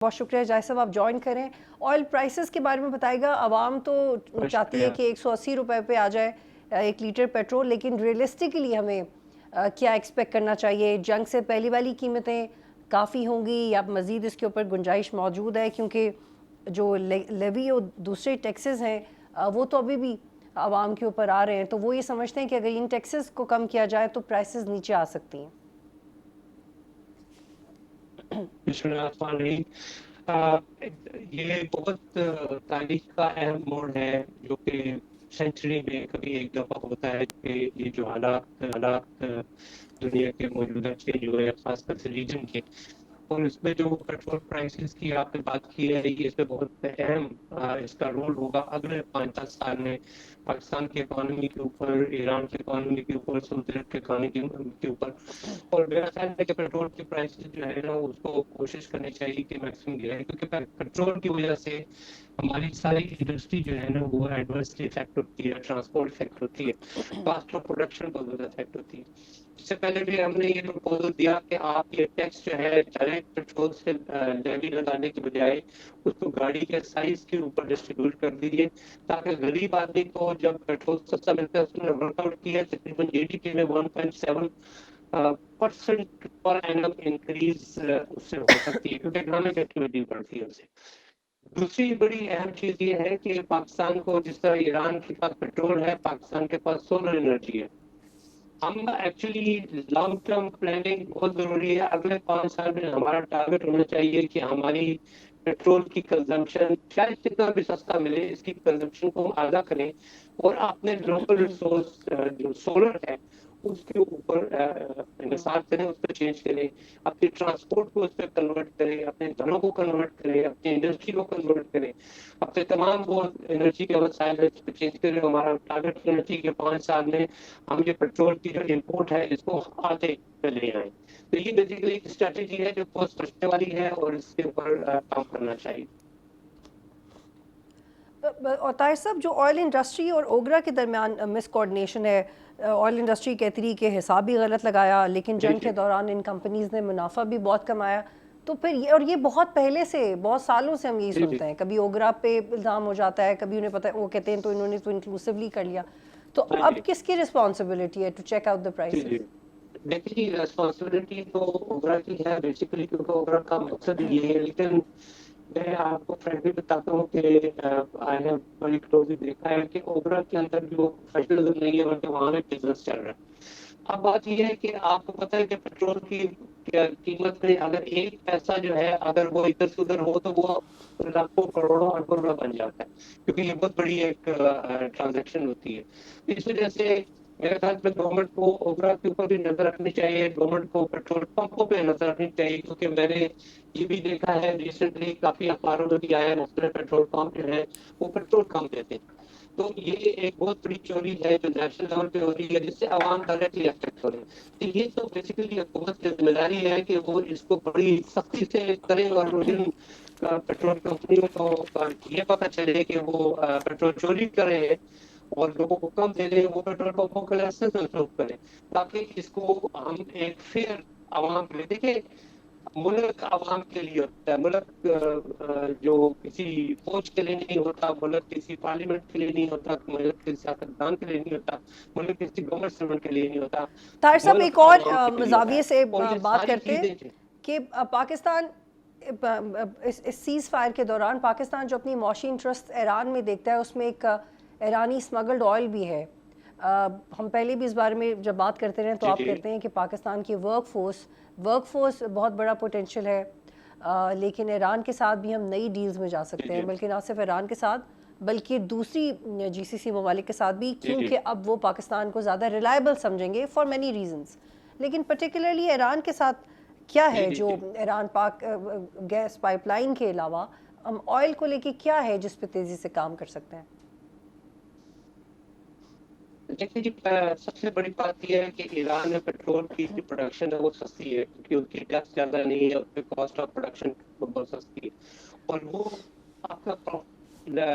بہت شکریہ جائے صاحب، آپ جوائن کریں. آئل پرائسز کے بارے میں بتائے گا. عوام تو چاہتی ہے کہ 180 روپے پہ آ جائے 1 لیٹر پیٹرول، لیکن ریئلسٹکلی ہمیں کیا ایکسپیکٹ کرنا چاہیے؟ جنگ سے پہلی والی قیمتیں کافی ہوں گی یا مزید اس کے اوپر گنجائش موجود ہے؟ کیونکہ جو لیوی اور دوسرے ٹیکسز ہیں وہ تو ابھی بھی عوام کے اوپر آ رہے ہیں، تو وہ یہ سمجھتے ہیں کہ اگر ان ٹیکسز کو کم کیا جائے تو پرائسز نیچے آ سکتی ہیں. بسم اللہ الرحمن الرحیم. یہ بہت تاریخ کا اہم موڑ ہے جو کہ سینچری میں کبھی ایک دفعہ ہوتا ہے کہ یہ جو حالات دنیا کے موجودہ چینج ہوئے ہیں، خاص کر سے ریجن کے، اور اس میں جو پیٹرول پرائسز کی آپ نے بات کی ہے، یہ اس میں بہت اہم اس کا رول ہوگا اگلے 5-10 سال میں پاکستان کی اکانومی کے اوپر، ایران کی اکانومی کے اوپر، سعودی عرب کی اکانومی کے اوپر. اور میرا خیال ہے کہ پیٹرول کی پرائسز جو ہے نا اس کو کوشش کرنی چاہیے کہ میکسیمم گرائے، کیونکہ پیٹرول کی وجہ سے ہماری ساری انڈسٹری جو ہے نا وہ ایڈورسلی افیکٹ ہوتی ہے، ٹرانسپورٹ افیکٹ ہوتی ہے، کاسٹ آف پروڈکشن بہت زیادہ افیکٹ ہوتی ہے. اس سے پہلے بھی ہم نے یہ پروپوزل دیا کہ آپ یہ ٹیکس جو ہے ڈائریکٹ پیٹرول سے لیوی لگانے کے بجائے اس کو گاڑی کے سائز کے اوپر ڈسٹریبیوٹ کر دیجیے، تاکہ غریب آدمی کو جب پیٹرول سستا ملتا ہے. اس نے ورک آؤٹ کیا تقریباً جی ڈی پی میں 1.7% پر اینم انکریز اس سے ہو سکتی ہے، کیونکہ اکنامک ایکٹیویٹی بڑھتی ہے اس سے. دوسری بڑی اہم چیز یہ ہے کہ پاکستان کو، جس طرح ایران کے پاس پیٹرول ہے، پاکستان کے پاس سولر انرجی ہے. ہم ایکچولی لانگ ٹرم پلاننگ بہت ضروری ہے. اگلے 5 سال میں ہمارا ٹارگٹ ہونا چاہیے کہ ہماری پیٹرول کی کنزمپشن چاہے جتنا بھی سستا ملے، اس کی کنزمپشن کو ہم آدھا کریں، اور اپنے لوکل ریسورس جو سولر ہے اس کے اوپر انحصار کریں، اس پہ چینج کریں، اپنی ٹرانسپورٹ کو اس پہ کنورٹ کریں، اپنے گھروں کو کنورٹ کریں، اپنی انڈسٹری کو کنورٹ کریں، اپنے تمام وہ انرجی کے وسائل اس پہ چینج کریں. ہمارا ٹارگٹ ہونا چاہیے کہ 5 سال میں ہم یہ پیٹرول کی جو امپورٹ ہے اس کو آدھے پہ لے آئیں. تو یہ بیسیکلی ایک اسٹریٹجی ہے جو بہت سمجھنے والی ہے اور اس کے اوپر کام کرنا چاہیے. اور طاہر صاحب، جو آئل انڈسٹری اور اوگرا کے درمیان مس کوآرڈینیشن ہے، آئل انڈسٹری کہتی رہی کہ حساب بھی غلط لگایا، لیکن جنگ کے دوران ان کمپنیز نے منافع بھی بہت کمایا. تو پھر یہ، اور یہ بہت پہلے سے، بہت سالوں سے ہم یہی سنتے ہیں، کبھی اوگرا پہ الزام ہو جاتا ہے، کبھی انہیں پتہ، وہ کہتے ہیں تو انہوں نے تو انکلوسیولی کر لیا. تو اب کس کی رسپانسبلٹی ہے to check out the prices? دیکھیے، ریسپانسبلٹی تو اوگرا کی ہے بیسیکلی، کیونکہ اوگرا کا مقصد یہ ہے. لیکن میں آپ کو فرینکلی بتاتا ہوں کہ آئی نے بڑی کلوزلی دیکھا ہے کہ اوگرا کے اندر جو پروفیشنلزم نہیں ہے بلکہ وہاں میں بزنس چل رہا ہے. اب بات یہ ہے کہ آپ کو پتہ ہے کہ پیٹرول کی قیمت میں اگر 1 پیسہ جو ہے اگر وہ ادھر سے ادھر ہو تو وہ لاکھوں کروڑوں اربوں روپے بن جاتا ہے، کیونکہ یہ بہت بڑی ایک ٹرانزیکشن ہوتی ہے. اس وجہ سے میرے خیال میں گورنمنٹ کو اوگرا کے اوپر بھی نظر رکھنی چاہیے، گورنمنٹ کو پیٹرول پمپوں پہ نظر رکھنی چاہیے، کیونکہ میں نے یہ بھی دیکھا ہے ریسنٹلی کافی اخباروں میں بھی آیا ہے، مختلف پیٹرول پمپ جو ہے وہ پیٹرول کم دیتے ہیں. تو یہ ایک بہت بڑی چوری ہے جو نیشنل لیول پہ ہو رہی ہے، جس سے عوام ڈائریکٹلی افیکٹ ہو رہے ہیں. تو یہ تو بیسیکلی حکومت کی ذمہ داری ہے کہ وہ اس کو بڑی سختی سے کریں، اور جن پیٹرول کمپنیوں کو یہ پتہ چلے کہ وہ پیٹرول چوری کر رہے ہیں اور لوگوں کو کم دے دیں، وہ پیٹرول پمپوں کے لائسنس منسوخ کریں، تاکہ اس کو ہم ایک فیئر عوام کے لیے دیکھیں. ملک عوام کے لیے ہوتا ہے، ملک جو کسی فوج کے لیے نہیں ہوتا، ملک کسی پارلیمنٹ کے لیے نہیں ہوتا، ملک کسی سیاستدان کے لیے نہیں ہوتا، ملک کسی گورنمنٹ سرونٹ کے لیے نہیں ہوتا، طاہر صاحب، ملک ایک اور عوام کے لیے ہوتا ہے. زاویے سے اور یہ بات ساری کرتے ہیں چیزیں کہ پاکستان اس سیز فائر کے دوران پاکستان جو اپنی معاشی انٹرسٹ ایران میں دیکھتا ہے، اس میں ایک ایرانی اسمگلڈ آئل بھی ہے. ہم پہلے بھی اس بارے میں جب بات کرتے رہے تو آپ کہتے ہیں کہ پاکستان کی ورک فورس بہت بڑا پوٹینشیل ہے، لیکن ایران کے ساتھ بھی ہم نئی ڈیلز میں جا سکتے ہیں، بلکہ نہ صرف ایران کے ساتھ بلکہ دوسری جی سی سی ممالک کے ساتھ بھی، کیونکہ اب وہ پاکستان کو زیادہ ریلائبل سمجھیں گے فار مینی ریزنز. لیکن پرٹیکولرلی ایران کے ساتھ کیا ہے جو ایران پاک گیس پائپ لائن کے علاوہ ہم آئل کو لے کے کیا ہے جس پہ تیزی سے کام کر سکتے ہیں؟ دیکھیں جی، سب سے بڑی بات یہ ہے کہ ایران میں پیٹرول کی جو پروڈکشن ہے وہ سستی ہے، کیونکہ اس کی ٹیکس زیادہ نہیں ہے، اس پہ کاسٹ آف پروڈکشن بہت سستی ہے. اور وہ آپ کا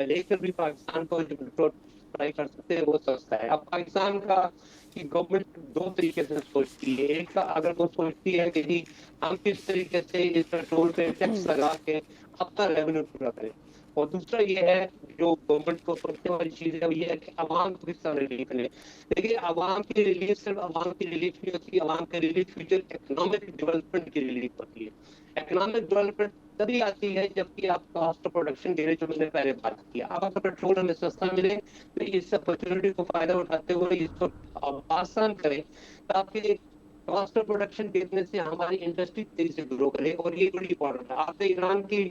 لے کر بھی پاکستان کو جو پیٹرول سپلائی کر سکتے ہیں وہ سستا ہے. اب پاکستان کا کہ گورنمنٹ دو طریقے سے سوچتی ہے. ایک اگر وہ سوچتی ہے کہ جی ہم کس طریقے سے اس پیٹرول پہ ٹیکس لگا کے اپنا ریونیو پورا کریں, اور دوسرا یہ ہے جو گورنمنٹ کو سوچنے والی چیز ہے وہ یہ ہے کہ عوام کو کس طرح ریلیف ملے. دیکھیے عوام کی ریلیف صرف عوام کی ریلیف نہیں ہوتی, عوام کی ریلیف فیوچر اکنامک ڈیولپمنٹ کی ریلیف ہوتی ہے. اکنامک ڈیولپمنٹ تبھی آتی ہے جبکہ آپ کاسٹ آف پروڈکشن گرے, جو میں نے پہلے بات کیا. اب اگر پیٹرول ہمیں سستا ملے تو اس اپرچونٹی کو فائدہ اٹھاتے ہوئے اس کو آسان کریں تاکہ کاسٹ آف پروڈکشن گرنے سے ہماری انڈسٹری تیزی سے گرو کرے. اور یہ بڑی امپورٹنٹ ہے. آپ نے ایران کی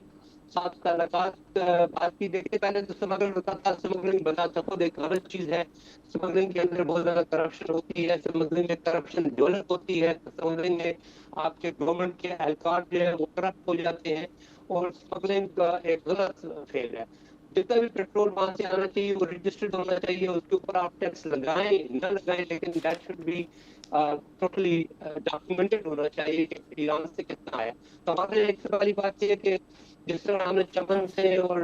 ساتھ تعلقات بات کی, دیکھتے پہلے تو سمگلنگ ہوتا تھا, سمگلنگ بتا سکو ایک غلط چیز ہے. سمگلنگ کے اندر بہت زیادہ کرپشن ہوتی ہے, سمگلنگ میں کرپشن ڈیولپ ہوتی ہے, سمگلنگ میں آپ کے گورنمنٹ کے اہلکار جو ہے وہ کرپٹ ہو جاتے ہیں, اور اسمگلنگ کا ایک غلط فیل ہے. جتنا بھی پیٹرول وہاں سے آنا چاہیے وہ رجسٹرڈ ہونا چاہیے, اس کے اوپر آپ ٹیکس لگائیں نہ لگائیں, لیکن that should be totally documented ہونا چاہیے کہ ایران سے کتنا آیا. تو ہمارے ایک سے بڑی بات یہ ہے کہ جس طرح ہم نے چمن سے اور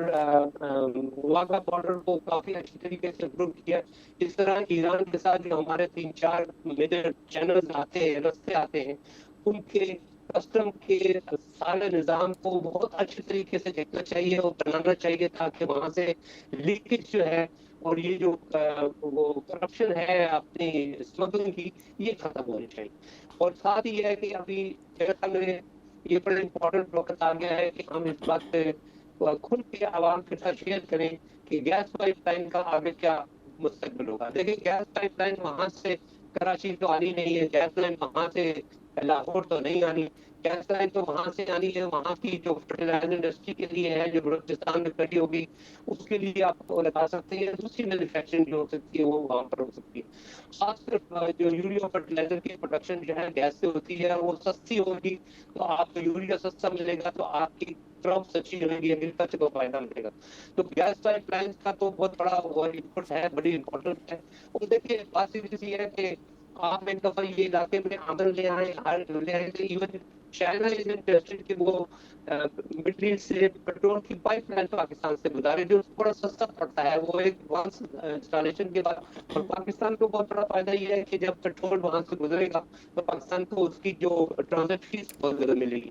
واگا بارڈر کو کافی اچھی طریقے سے امپروو کیا, اس طرح ایران کے ساتھ جو ہمارے 3-4 میجر چینلز آتے ہیں, رستے آتے ہیں, ان کے کسٹم کے سارے نظام کو بہت اچھی طریقے سے دیکھنا چاہیے اور بنانا چاہیے تاکہ وہاں سے لیکیج جو ہے اور یہ جو وہ کرپشن ہے اپنی اسمگلنگ کی, یہ ختم ہونی چاہیے. اور ساتھ ہی ہے کہ ابھی جیسا میں یہ بڑا امپورٹنٹ وقت آ گیا ہے کہ ہم اس بات پہ کھل کے عوام کے ساتھ شیئر کریں کہ گیس پائپ لائن کا آگے کیا مستقبل ہوگا. دیکھیں گیس پائپ لائن وہاں سے کراچی تو آنی نہیں ہے, گیس لائن وہاں سے لاہور تو نہیں آنی, گیس لائن تو وہاں سے آنی ہے وہاں کی جو فرٹیلائزر انڈسٹری کے لیے ہے جو بلوچستان میں کھڑی ہوگی, اس کے لیے آپ وہ لگا سکتے ہیں. دوسری مینوفیکچرنگ جو ہو سکتی ہے وہ وہاں پر ہو سکتی ہے. خاص کر جو یوریا فرٹیلائزر کی پروڈکشن جو ہے گیس سے ہوتی ہے وہ سستی ہوگی, تو آپ کو یوریا سستا ملے گا تو آپ کی کراپس اچھی رہے گی, ایگریکلچر کو فائدہ ملے گا. تو گیس پائپ لائن کا تو بہت بڑا انپٹ ہے, بڑی امپورٹنٹ ہے. اور دیکھیے بات یہ ہے کہ آپ ایک دفعہ یہ علاقے میں آمن لے آئے, لے آئے تو ایون چائنا از انٹرسٹڈ کہ وہ مڈل ایسٹ سے پیٹرول کی پائپ لائن پاکستان سے گزارے, جو تھوڑا سستا پڑتا ہے. وہ ایک وانس انسٹالیشن کے بعد, اور پاکستان کو بہت بڑا فائدہ یہ ہے کہ جب پیٹرول وہاں سے گزرے گا تو پاکستان کو اس کی جو ٹرانزٹ فیس بہت زیادہ ملے گی.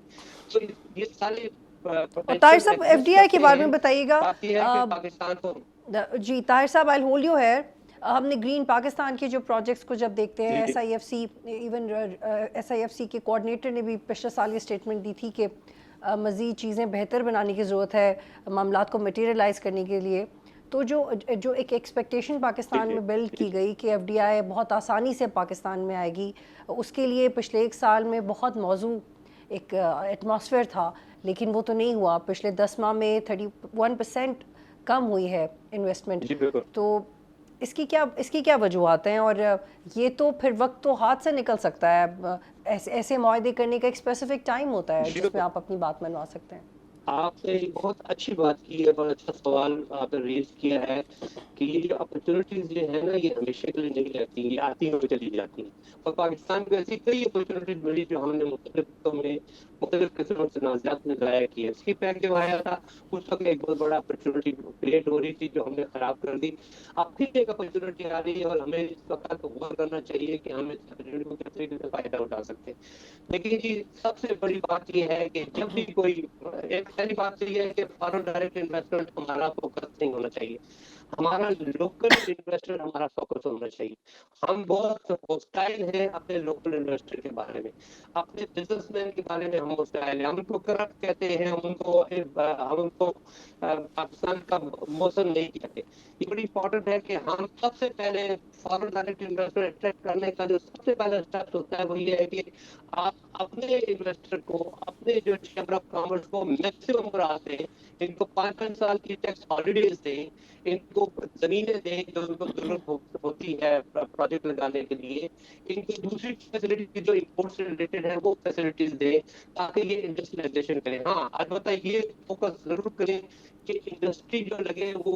تو یہ سارے اور طاہر پوٹینشیل صاحب ایف ایگزسٹ ڈی آئی کے کرتے بارے ہیں. میں بتائیے گا. بات یہ ہے کہ پاکستان کو جی طاہر صاحب آئی ہولڈ یو ہیئر. ہم نے گرین پاکستان کے جو پروجیکٹس کو جب دیکھتے ہیں, S I F C, even S I F C کے کوآرڈینیٹر نے بھی پچھلے سال یہ سٹیٹمنٹ دی تھی کہ مزید چیزیں بہتر بنانے کی ضرورت ہے معاملات کو مٹیریلائز کرنے کے لیے. تو جو ایک ایکسپیکٹیشن پاکستان میں بلڈ کی گئی کہ ایف ڈی آئی بہت آسانی سے پاکستان میں آئے گی, اس کے لیے پچھلے 1 سال میں بہت موزوں ایک ایٹماسفیئر تھا, لیکن وہ تو نہیں ہوا. پچھلے 10 ماہ میں 31% کم ہوئی ہے انویسٹمنٹ. تو اس کی کیا وجوہات ہیں, اور یہ تو پھر وقت تو ہاتھ سے نکل سکتا ہے. ایسے معاہدے کرنے کا ایک اسپیسیفک ٹائم ہوتا ہے جس میں آپ اپنی بات منوا سکتے ہیں. آپ نے بہت اچھی بات کی ہے, بہت اچھا سوال آپ نے ریز کیا ہے کہ یہ جو اپرچونیٹیز جو ہے نا یہ ہمیشہ کے لیے نہیں رہتی, یہ آتی ہوئی چلی جاتی ہیں. اور پاکستان کو ایسی کئی اپرچونیٹیز ملی جو ہم نے مختلف قسم سے تنازعات میں ضائع کیے. اس کی پیک جب آیا تھا اس وقت ایک بہت بڑا اپرچونیٹی کریٹ ہو رہی تھی جو ہم نے خراب کر دی. اب پھر ایک اپرچونیٹی آ رہی ہے اور ہمیں اس وقت غور کرنا چاہیے کہ ہم اس اپرچونیٹی کو کس طریقے سے فائدہ اٹھا سکتے ہیں. لیکن جی سب سے بڑی بات یہ ہے کہ جب بھی کوئی ایک پہلی بات یہ ہے کہ فارن ڈائریکٹ انویسٹمنٹ ہمارا فوکس نہیں ہونا چاہیے, ہمارا لوکل انویسٹر ہمارا فوکس ہونا چاہیے. ہم بہت ہوسٹائل ہیں اپنے لوکل انویسٹر کے بارے میں, اپنے بزنس مین کے بارے میں ہم ہوسٹائل ہیں. ہم ان کو کرپٹ کہتے ہیں, ہم ان کو پاکستان کا موسم نہیں کہتے. یہ بڑی امپورٹنٹ ہے کہ ہم سب سے پہلے فارن ڈائریکٹ انویسٹر اٹریکٹ کرنے کا جو سب سے پہلا اسٹیپ ہوتا ہے وہ یہ ہے کہ آپ اپنے انویسٹر کو, اپنے جو چیمبر آف کامرس کو میکسیمم بڑھاتے ہیں, ان کو 5 سال کی ٹیکس ہالیڈیز دیں, ان کو زمینیں دیں جو ان کو ضرورت ہوتی ہے پروجیکٹ لگانے کے لیے, ان کو دوسری فیسلٹی جو امپورٹ سے ریلیٹڈ ہے وہ فیسلٹیز دیں تاکہ یہ انڈسٹریلائزیشن کریں. ہاں البتہ یہ فوکس ضرور کریں کہ انڈسٹری جو لگے وہ